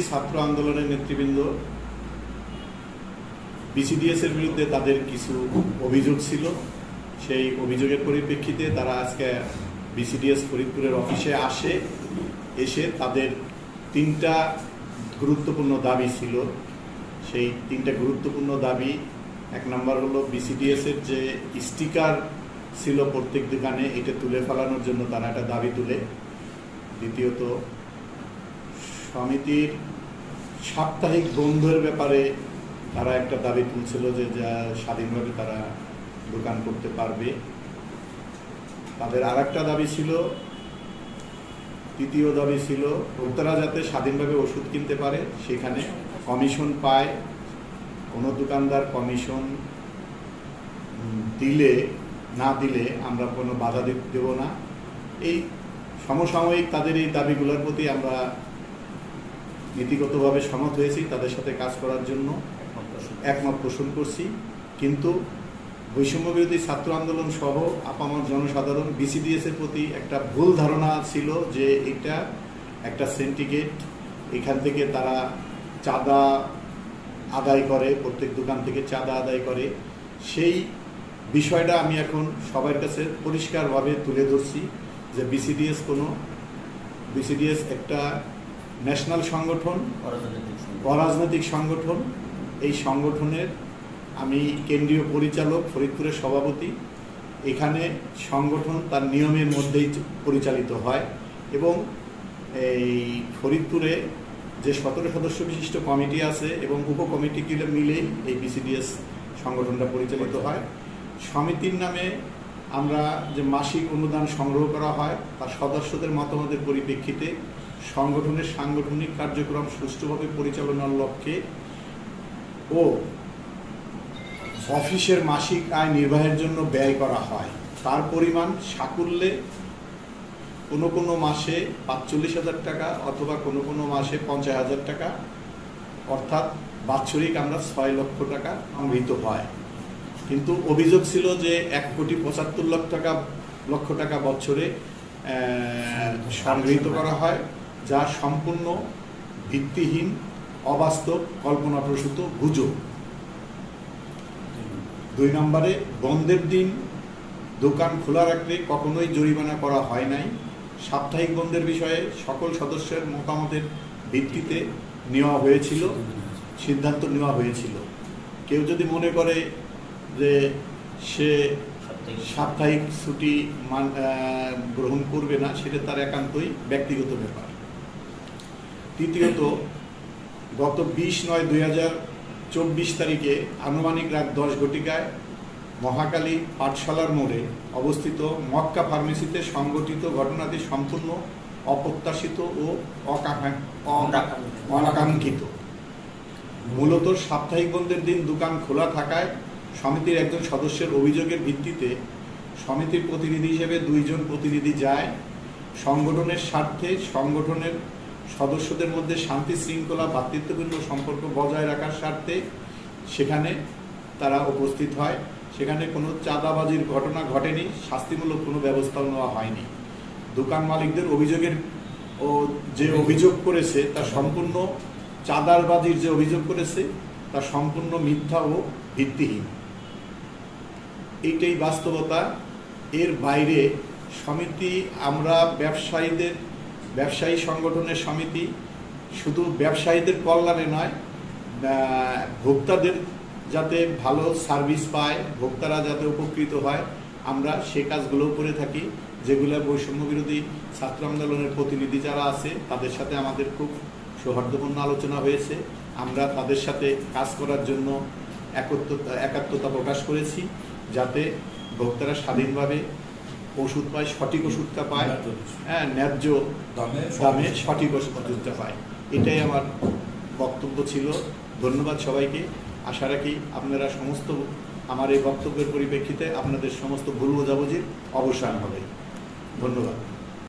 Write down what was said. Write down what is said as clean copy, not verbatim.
ছাত্র আন্দোলনের নেতৃবৃন্দ বিসিডিএস এর বিরুদ্ধে তাদের কিছু অভিযোগ ছিল। সেই অভিযোগের পরিপ্রেক্ষিতে তারা আজকে বিসিডিএস ফরিদপুরের অফিসে এসে তাদের তিনটা গুরুত্বপূর্ণ দাবি ছিল। সেই তিনটা গুরুত্বপূর্ণ দাবি, এক নম্বর হলো বিসিডিএস এর যে স্টিকার ছিল প্রত্যেক দোকানে, এটা তুলে ফেলানোর জন্য তারা একটা দাবি তুলে। দ্বিতীয়ত, সমিতির সাপ্তাহিক বন্ধের ব্যাপারে তারা একটা দাবি তুলছিল যে যা স্বাধীনভাবে তারা দোকান করতে পারবে। তাদের আর একটা দাবি ছিল, তৃতীয় দাবি ছিল ভোক্তারা যাতে স্বাধীনভাবে ওষুধ কিনতে পারে, সেখানে কমিশন পায়। কোনো দোকানদার কমিশন দিলে না দিলে আমরা কোনো বাধা দেব না। এই সমসাময়িক তাদের এই দাবিগুলোর প্রতি আমরা নীতিগতভাবে সম্মত হয়েছি, তাদের সাথে কাজ করার জন্য একমত পোষণ করছি। কিন্তু বৈষম্য বিরোধী ছাত্র আন্দোলন সহ আপামর জনসাধারণ বিসিডিএস এর প্রতি একটা ভুল ধারণা ছিল যে এটা একটা সিন্ডিকেট, এখান থেকে তারা চাঁদা আদায় করে, প্রত্যেক দোকান থেকে চাঁদা আদায় করে। সেই বিষয়টা আমি এখন সবার কাছে পরিষ্কারভাবে তুলে ধরছি যে বিসিডিএস একটা ন্যাশনাল সংগঠন, অরাজনৈতিক সংগঠন। এই সংগঠনের আমি কেন্দ্রীয় পরিচালক, ফরিদপুরের সভাপতি। এখানে সংগঠন তার নিয়মের মধ্যেই পরিচালিত হয় এবং এই ফরিদপুরে যে 17 সদস্য বিশিষ্ট কমিটি আছে এবং উপকমিটিগুলো মিলেই এই বিসিডিএস সংগঠনটা পরিচালিত হয়। সমিতির নামে আমরা যে মাসিক অনুদান সংগ্রহ করা হয় তার সদস্যদের মতামতের পরিপ্রেক্ষিতে সংগঠনের সাংগঠনিক কার্যক্রম সুষ্ঠুভাবে পরিচালনার লক্ষ্যে ও অফিসের মাসিক আয় নির্বাহের জন্য ব্যয় করা হয়। তার পরিমাণ সাকুল্যে কোনো কোনো মাসে ৪৫,০০০ টাকা অথবা কোনো কোনো মাসে ৫০,০০০ টাকা, অর্থাৎ বাৎসরিক আমরা ৬ লক্ষ টাকা সংগৃহীত হয়। কিন্তু অভিযোগ ছিল যে ১,৭৫,০০,০০০ লক্ষ টাকা বছরে সংগৃহীত করা হয়, যা সম্পূর্ণ ভিত্তিহীন, অবাস্তব, কল্পনাপ্রসূত গুজব। ২ নম্বরে, বন্ধের দিন দোকান খোলা রাখলে কখনোই জরিমানা করা হয় নাই। সাপ্তাহিক বন্ধের বিষয়ে সকল সদস্যের মতামতের ভিত্তিতে সিদ্ধান্ত নেওয়া হয়েছিল। কেউ যদি মনে করে যে সে সাপ্তাহিক ছুটি গ্রহণ করবে না, সেটা তার একান্তই ব্যক্তিগত ব্যাপার। তৃতীয়ত, গত 20/9/2024 তারিখে আনুমানিক রাত 10 ঘটিকায় মহাকালী পাঠশালার মোড়ে অবস্থিত মক্কা ফার্মেসিতে সংঘটিত ঘটনাটি সম্পূর্ণ অপ্রত্যাশিত ও অনাকাঙ্ক্ষিত। মূলত সাপ্তাহিক বন্ধের দিন দোকান খোলা থাকায় সমিতির একজন সদস্যের অভিযোগের ভিত্তিতে সমিতির প্রতিনিধি হিসেবে 2 জন প্রতিনিধি যায়। সংগঠনের স্বার্থে সংগঠনের সদস্যদের মধ্যে শান্তি শৃঙ্খলা, ভ্রাতৃত্বপূর্ণ সম্পর্ক বজায় রাখার স্বার্থে সেখানে তারা উপস্থিত হয়। সেখানে কোনো চাঁদাবাজির ঘটনা ঘটেনি, শাস্তিমূলক কোনো ব্যবস্থাও নেওয়া হয়নি। দোকান মালিকদের যে অভিযোগ করেছে তা সম্পূর্ণ চাঁদাবাজির যে অভিযোগ করেছে তা সম্পূর্ণ মিথ্যা ও ভিত্তিহীন। এইটাই বাস্তবতা। এর বাইরে সমিতি, আমরা ব্যবসায়ী সংগঠনের সমিতি, শুধু ব্যবসায়ীদের কল্যাণে নয়, ভোক্তাদের যাতে ভালো সার্ভিস পায়, ভোক্তারা যাতে উপকৃত হয়, আমরা সে কাজগুলোও করে থাকি, যেগুলো বৈষম্য বিরোধী ছাত্র আন্দোলনের প্রতিনিধি যারা আছে তাদের সাথে আমাদের খুব সৌহার্দ্যপূর্ণ আলোচনা হয়েছে। আমরা তাদের সাথে কাজ করার জন্য একাত্মতা প্রকাশ করেছি, যাতে ভোক্তারা স্বাধীনভাবে ওষুধ পায়, সঠিক ওষুধটা পায়, ন্যায্য দামে সঠিক ওষুধটা পায়। এটাই আমার বক্তব্য ছিল। ধন্যবাদ সবাইকে। আশা রাখি আপনারা সমস্ত আমার এই বক্তব্যের পরিপ্রেক্ষিতে আপনাদের সমস্ত ভুল বোঝাবুঝির অবসান হবে। ধন্যবাদ।